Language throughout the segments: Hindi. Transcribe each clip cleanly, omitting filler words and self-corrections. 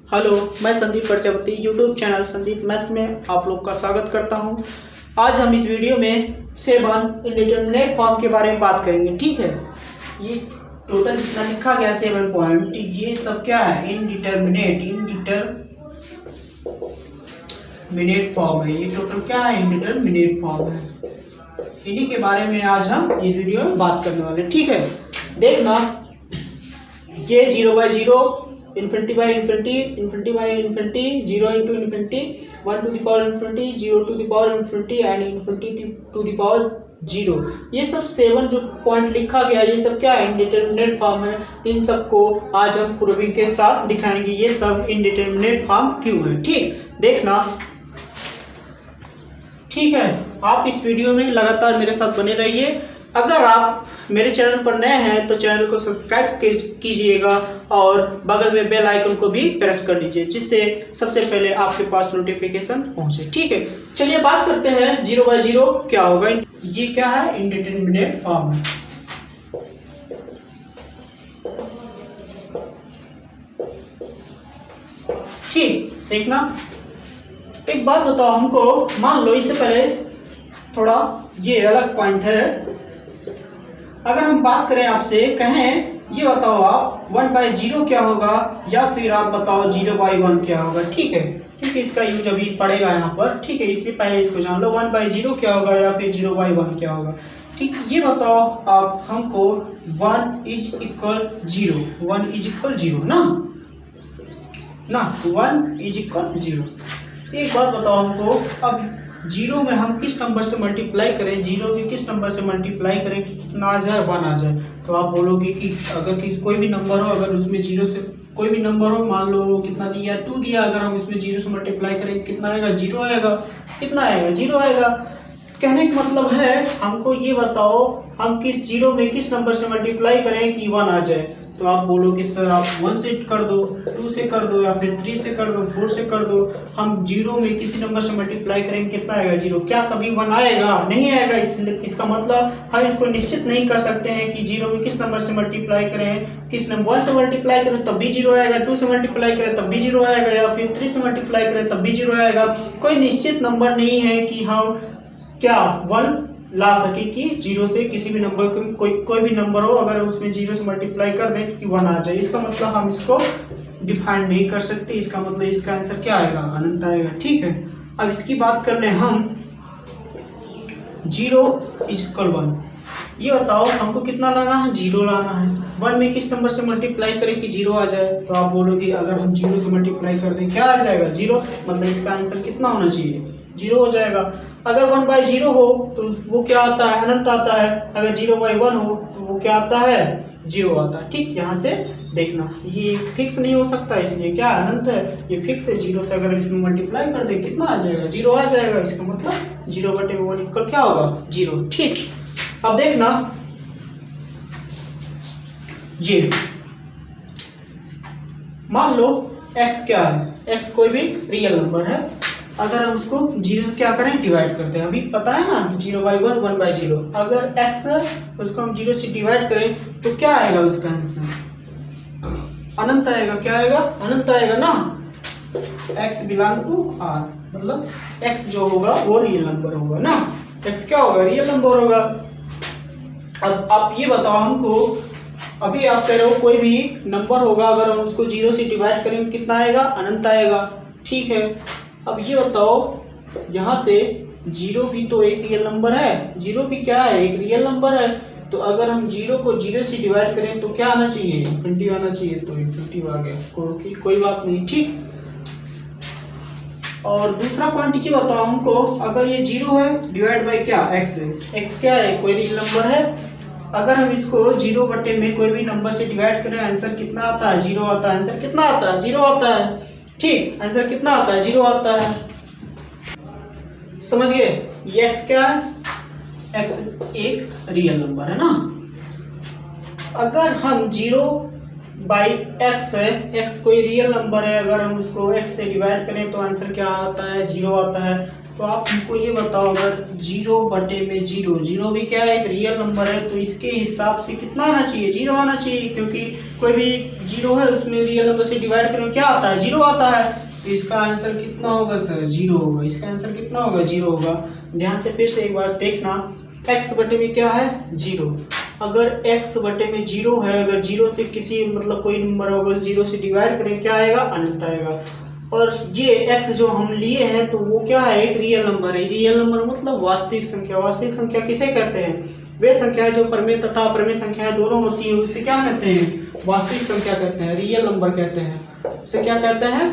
हेलो, मैं Sandeep Prajapati YouTube channel Sandeep maths में आप लोग का स्वागत करता हूं। आज हम इस वीडियो में 7 इंडिटरमिनेट फॉर्म के बारे में बात करेंगे। ठीक है, ये टोटल जितना लिखा गया 7 पॉइंट, ये सब क्या है? इंडिटरमिनेट फॉर्म है। ये टोटल क्या है? इंडिटरमिनेट फॉर्म है। इन्हीं के बारे में आज हम इस वीडियो में बात करने वाले हैं। ठीक है, देखना, ये 0/0, infinity by infinity, infinity by infinity, 0 into infinity, 1 to the power infinity, 0 to the power infinity and infinity to the power 0। ये सब 7 जो पॉइंट लिखा गया, ये सब क्या है? इंडिटरमिनेट फॉर्म है। इन सबको आज हम प्रूविंग के साथ दिखाएंगे ये सब इंडिटरमिनेट फॉर्म क्यों है। ठीक, देखना। ठीक है, आप इस वीडियो में लगातार मेरे साथ बने रहिए। अगर आप मेरे चैनल पर नए हैं तो चैनल को सब्सक्राइब कीजिएगा और बगल में बेल आइकन को भी प्रेस कर लीजिए, जिससे सबसे पहले आपके पास नोटिफिकेशन पहुंचे। ठीक है, चलिए बात करते हैं 0/0 क्या होगा। ये क्या है? इंडिटरमिनेट फॉर्म है। ठीक, देखना, एक बात बताओ हमको। मान लो इससे पहले थोड़ा ये अलग पॉइंट है। अगर हम बात करें आपसे, कहें ये बताओ आप 1/0 क्या होगा, या फिर आप बताओ 0/1 क्या होगा। ठीक है, क्योंकि इसका यूज अभी पड़ेगा यहाँ पर। ठीक है, इसलिए पहले इसको जान लो। 1/0 क्या होगा या फिर 0/1 क्या होगा। ठीक, ये बताओ आप हमको 1 इज इक्वल 0, 1 इज इक्वल 0 ना 1 इज इक्वल 0। एक बात बताओ हमको, अब 0 में हम किस नंबर से मल्टीप्लाई करें? 0 में किस नंबर से मल्टीप्लाई करें कि कितना आ जाए? 1 आ जाए। तो आप बोलोगे कि अगर कोई भी नंबर हो, अगर उसमें 0 से कोई भी नंबर हो, मान लो कितना दिया? 2 दिया। अगर हम इसमें 0 से मल्टीप्लाई करें कितना आएगा? 0 आएगा। कितना आएगा? 0 आएगा। कहने का मतलब है हमको ये बताओ, हम किस 0 में किस नंबर से मल्टीप्लाई करें कि 1 आ जाए? तो आप बोलोगे सर आप 1 से कर दो, 2 से कर दो, या फिर 3 से कर दो, 4 से कर दो। हम 0 में किसी नंबर से मल्टीप्लाई करेंगे, कितना आएगा? 0। क्या कभी 1 आएगा? नहीं आएगा। इसका मतलब हम इसको निश्चित नहीं कर सकते हैं कि 0 में किस नंबर से मल्टीप्लाई करें। किस नंबर 1 से मल्टीप्लाई करें तब भी 0 आएगा, 2 से मल्टीप्लाई करें तब भी 0 आएगा, या फिर 3 से मल्टीप्लाई करें तब भी 0 आएगा। कोई निश्चित नंबर नहीं है कि हम क्या 1 ला सके कि 0 से किसी भी नंबर को, कोई भी नंबर हो, अगर उसमें 0 से मल्टीप्लाई कर दें कि 1 आ जाए। इसका मतलब हम इसको डिफाइन नहीं कर सकते। इसका मतलब इसका आंसर क्या आएगा? अनंत आएगा। ठीक है, अब इसकी बात कर लें हम 0 इज इक्वल 1। ये बताओ हमको कितना लाना है? 0 लाना है। 1 में किस नंबर से मल्टीप्लाई करें कि 0 आ जाए? तो आप बोलोगे अगर हम 0 से मल्टीप्लाई कर दें क्या आ जाएगा? 0। मतलब इसका आंसर कितना होना चाहिए? 0 हो जाएगा। अगर 1/0 हो तो वो क्या आता है? अनंत आता है। अगर 0/1 हो तो वो क्या आता है? 0 आता है। ठीक, यहाँ से देखना, ये फिक्स नहीं हो सकता, इसलिए क्या अनंत है, ये फिक्स है। 0 से अगर इसमें मल्टीप्लाई कर दे कितना आ जाएगा? 0 आ जाएगा। इसका मतलब 0/1 इक्वल क्या होगा? 0। ठीक, अब देखना, ये मान लो x क्या है? x कोई भी रियल नंबर है। अगर हम उसको 0 क्या करें? डिवाइड करते हैं। अभी पता है ना 0/1, 1/0। अगर x है उसको हम 0 से डिवाइड करें तो क्या आएगा? उसका आंसर अनंत आएगा। क्या आएगा? अनंत आएगा ना। x बिलोंग टू r, मतलब x जो होगा वो रियल नंबर होगा ना। x क्या होगा? रियल नंबर होगा। अब आप ये बताओ हमको, अभी आप कह रहे हो कोई भी नंबर होगा, अगर हम उसको 0 से डिवाइड करेंगे कितना आएगा? अनंत आएगा। ठीक है, अब ये बताओ, यहाँ से 0 भी तो एक रियल नंबर है। 0 भी क्या है? एक रियल नंबर है। तो अगर हम 0 को 0 से डिवाइड करें तो क्या आना चाहिए? इन्फिनिटी आना चाहिए। तो इन्फिनिटी आ गया, कोई बात नहीं। ठीक, और दूसरा पॉइंट ये बताओ हमको, अगर ये 0 है डिवाइड बाई क्या? x है। x क्या है? कोई रियल नंबर है। अगर हम इसको 0 बटे में कोई भी नंबर से डिवाइड करें, आंसर कितना आता है? 0 आता है। आंसर कितना आता है? 0 आता है। ठीक, आंसर कितना आता है? 0 आता है। समझ गए? ये x क्या है? x एक रियल नंबर है ना। अगर हम 0/x है, x कोई रियल नंबर है, अगर हम उसको x से डिवाइड करें तो आंसर क्या आता है? 0 आता है। तो आप हमको ये बताओ, अगर 0/0, 0 भी क्या है, एक रियल नंबर है, तो इसके हिसाब से कितना आना चाहिए, 0 आना चाहिए, क्योंकि कोई भी 0 है उसमें रियल नंबर से डिवाइड करें क्या आता है, 0 आता है। तो इसका आंसर कितना होगा सर, 0 होगा। इसका आंसर कितना होगा, 0 होगा। ध्यान से फिर से एक बार देखना, x बटे में क्या है, 0। अगर x बटे में 0 है, अगर 0 से किसी मतलब कोई नंबर होगा 0 से डिवाइड करें क्या आएगा, अनंत आएगा। और ये x जो हम लिए हैं तो वो क्या है, एक रियल नंबर है। रियल नंबर मतलब वास्तविक संख्या। वास्तविक संख्या किसे कहते हैं, वे संख्या जो परमेय तथा अप्रमेय संख्या दोनों होती है उसे क्या कहते हैं, वास्तविक संख्या कहते हैं, रियल नंबर कहते हैं। उसे क्या कहते हैं,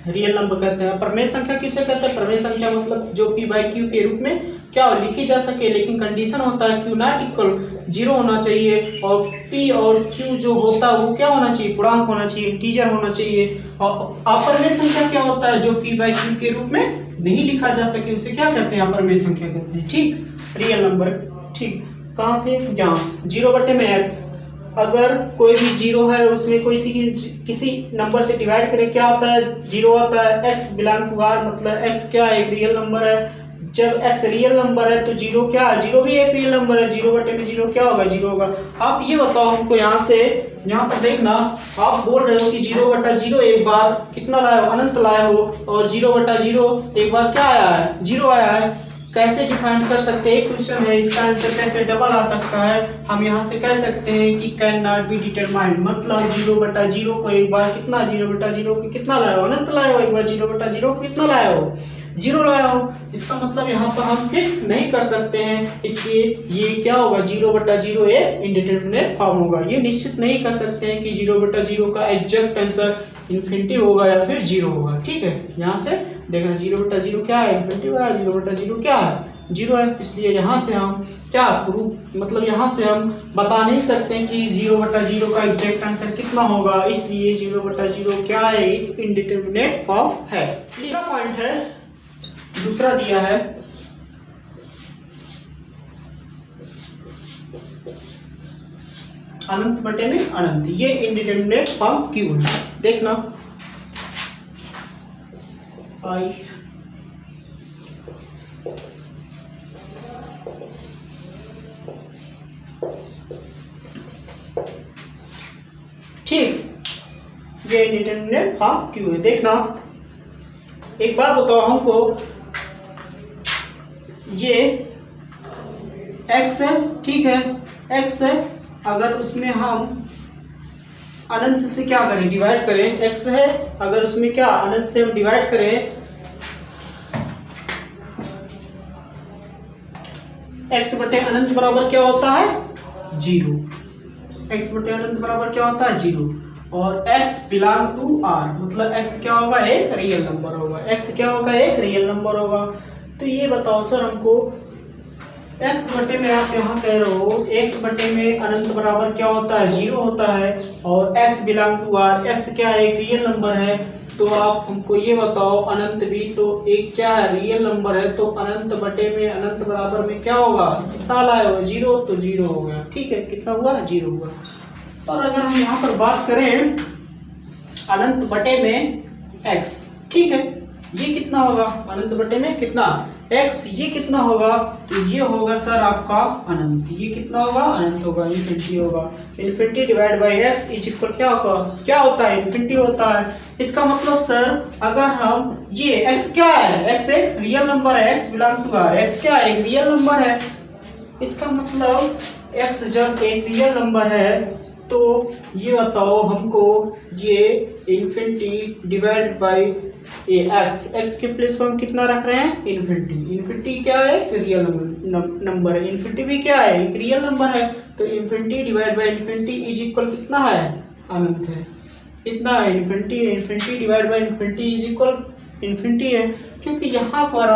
रियल नंबर कहते हैं। प्रमेय संख्या किसे कहते हैं, प्रमेय संख्या मतलब जो p/q के रूप में क्या लिखी जा सके, लेकिन कंडीशन होता है q नॉट इक्वल 0 होना चाहिए, और p और q जो होता है वो क्या होना चाहिए, पूर्णांक होना चाहिए, इंटीजर होना चाहिए। और अप्रमेय संख्या क्या होता है, जो p/q के रूप में नहीं लिखा जा सके उसे क्या कहते हैं, अप्रमेय संख्या कहते हैं। ठीक, रियल नंबर। ठीक, कहाँ थे, यहाँ 0/x। अगर कोई भी 0 है उसमें कोई किसी नंबर से डिवाइड करें क्या आता है, 0 आता है। x बिलोंग टू r मतलब x क्या है, एक रियल नंबर है। जब x रियल नंबर है तो 0 क्या है, 0 भी एक रियल नंबर है। 0/0 क्या होगा, 0 होगा। आप ये बताओ हमको, यहाँ से यहाँ पर देखना, आप बोल रहे हो कि 0/0 एक बार कितना लाए हो, अनंत लाए हो, और 0/0 एक बार क्या आया है, 0 आया है। कैसे डिफाइन कर सकते हैं, क्वेश्चन है, इसका आंसर कैसे डबल आ सकता है। हम यहाँ से कह सकते हैं कि कैन नॉट बी डिटरमाइंड, मतलब 0/0 को एक बार कितना, 0/0 को कितना लाए हो, अनंत लाए हो। एक बार 0/0 को कितना लाए हो, 0 लाया हो। इसका मतलब यहाँ पर हम फिक्स नहीं कर सकते हैं, इसलिए ये क्या होगा, 0/0 एक इंडिटरमिनेट फॉर्म होगा। ये निश्चित नहीं कर सकते हैं कि 0/0 का एग्जैक्ट आंसर इन्फिनिटी होगा या फिर 0 होगा। ठीक है, यहाँ से देखना 0/0 क्या है, इन्फिनिटी है, 0/0 क्या है, 0 है। इसलिए यहाँ से हम क्या प्रूफ, मतलब यहाँ से हम बता नहीं सकते कि 0/0 का एग्जैक्ट आंसर कितना होगा, इसलिए 0/0 क्या है, एक इंडिटरमिनेट फॉर्म है। तीसरा पॉइंट है, दूसरा दिया है अनंत बटे में अनंत, ये इंडिटरमिनेट फॉर्म क्यों है, देखना। आई ठीक, ये इंडिटरमिनेट फॉर्म क्यों है, देखना। एक बात बताओ हमको, ये x है, ठीक है, x है, अगर उसमें हम अनंत से क्या करें, डिवाइड करें, x है, अगर उसमें क्या अनंत से हम डिवाइड करें, x बटे अनंत बराबर क्या होता है, 0। x बटे अनंत बराबर क्या होता है, 0। और x बिलोंग टू r मतलब x क्या होगा, एक रियल नंबर होगा। x क्या होगा, एक रियल नंबर होगा। तो ये बताओ सर हमको, x बटे में आप यहाँ कह रहे हो x बटे में अनंत बराबर क्या होता है, 0 होता है, और x belong to r, x क्या है, एक रियल नंबर है। तो आप हमको ये बताओ, अनंत भी तो एक क्या है, रियल नंबर है, तो अनंत बटे में अनंत बराबर में क्या होगा, कितना लाए हो, 0, तो 0 हो गया। ठीक है, कितना हुआ, 0 हुआ। और अगर हम यहाँ पर बात करें अनंत बटे में x, ठीक है, ये कितना होगा, अनंत बटे में कितना x, ये कितना होगा, तो ये होगा सर आपका अनंत। ये कितना होगा, अनंत होगा, इन्फिनिटी होगा। Infinity divide by x is equal क्या होगा, क्या होता है, इन्फिनिटी होता है। इसका मतलब सर अगर हम ये x क्या है, x एक रियल नंबर है, x belong to r, x क्या है, एक रियल नंबर है। इसका मतलब x जब एक रियल नंबर है तो ये बताओ हमको, ये इन्फिनिटी डिवाइड बाई x के प्लेस पर हम कितना रख रहे हैं, इन्फिनिटी। इन्फिनिटी क्या है, रियल नंबर है, इन्फिनिटी भी क्या है, एक रियल नंबर है। तो infinity divide by infinity is equal कितना है, अनंत है। कितना है, इन्फिनिटी है। Infinity divide by infinity is equal infinity है, क्योंकि यहाँ पर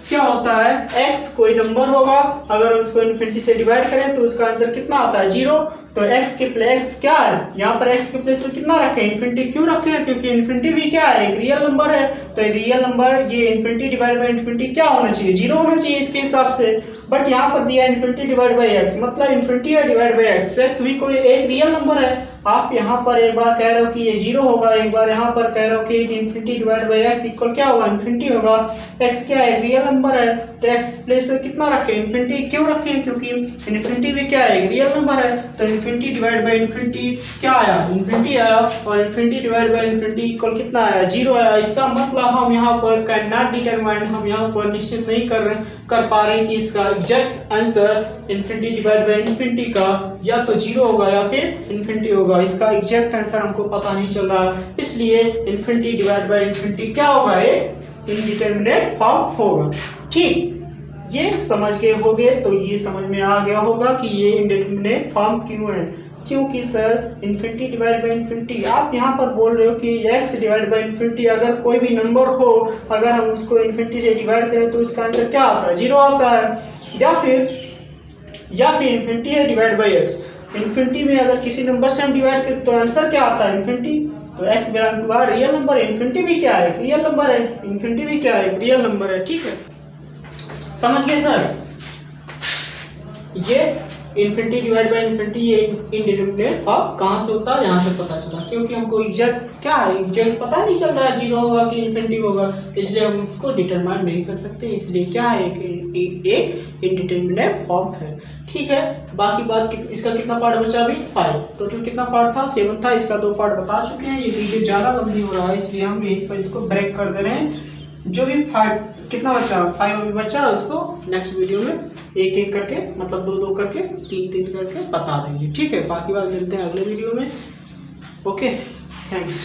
क्या होता है, x कोई नंबर होगा, अगर उसको इन्फिनिटी से डिवाइड करें तो उसका आंसर कितना आता है, 0। तो x के प्लेस क्या है, यहाँ पर x के प्लेस पर कितना रखें, इन्फिनिटी। क्यों रखें, क्योंकि इन्फिनिटी भी क्या है, एक रियल नंबर है। तो रियल नंबर ये इन्फिनिटी डिवाइड बाई इन्फिनिटी क्या होना चाहिए, 0 होना चाहिए इसके हिसाब से। बट यहाँ पर दिया इन्फिनिटी डिवाइड बाई x, मतलब इन्फिनिटी है डिवाइड बाई x भी कोई एक रियल नंबर है। आप यहाँ पर एक बार कह रहे हो कि ये 0 होगा, एक बार यहाँ पर कह रहे हो कि infinity divide by x equal क्या होगा, इन्फिनिटी होगा। होगा, x क्या है, रियल नंबर है, तो x प्लेस पे कितना रखें, इन्फिनिटी क्यों रखें, क्योंकि इन्फिनिटी भी क्या है, रियल नंबर है, तो इन्फिनिटी डिवाइड बाय इन्फिनिटी क्या आया, इन्फिनिटी आया, और infinity divide by infinity equal कितना आया, 0 आया। इसका मतलब हम यहाँ पर कैन नॉट डिटरमाइन, हम यहाँ पर निश्चित नहीं कर पा रहे कि इसका exact answer infinity divide by infinity का या तो 0 होगा या फिर इन्फिनिटी होगा। इसका एग्जैक्ट आंसर हमको पता नहीं चल रहा, इसलिए इन्फिनिटी डिवाइड बाय इन्फिनिटी क्या होगा, एक इंडिटरमिनेट फॉर्म होगा। ठीक, ये समझ गए होगे, तो ये समझ में आ गया होगा कि ये इंडिटरमिनेट फॉर्म क्यों है, क्योंकि sir infinity divide by infinity, आप यहाँ पर बोल रहे हो कि x डिवाइड बाय इन्फिनिटी, अगर कोई भी नंबर हो, अगर हम उसको इन्फिनिटी से डिवाइड करें तो इसका आंसर क्या आता है, 0 आता है, या फिर इन्फिनिटी है डिवाइड बाय x, इन्फिनिटी में अगर किसी नंबर से हम डिवाइड करें तो आंसर क्या आता है, इन्फिनिटी, तो x belong to R real number है, इन्फिनिटी भी क्या है, रियल नंबर है, इन्फिनिटी भी क्या है, रियल नंबर है। ठीक है, समझ गए सर, ये इन्फिनिटी डिवाइड बाय इन्फिनिटी ये इंडिटरमिनेट फॉर्म कहाँ से होता है, यहाँ से पता चला, क्योंकि हमको एग्जैक्ट क्या है, एग्जैक्ट पता नहीं चल रहा है 0 होगा कि इन्फिनिटी होगा, इसलिए हम उसको डिटरमाइन नहीं कर सकते, इसलिए क्या है, एक इंडिटरमिनेट फॉर्म है। ठीक है, बाकी बात इसका कितना पार्ट बचा अभी, 5, टोटल कितना पार्ट था, 7 था, इसका 2 पार्ट बता चुके हैं। ये वीडियो ज़्यादा लंबी हो रहा है, इसलिए हम यहीं पर इसको ब्रेक कर दे रहे हैं। जो भी 5 कितना बचा, 5 अभी बचा, उसको नेक्स्ट वीडियो में एक एक करके, मतलब 2 करके, 3 करके बता देंगे। ठीक है, बाकी बात मिलते हैं अगले वीडियो में। Okay, thanks.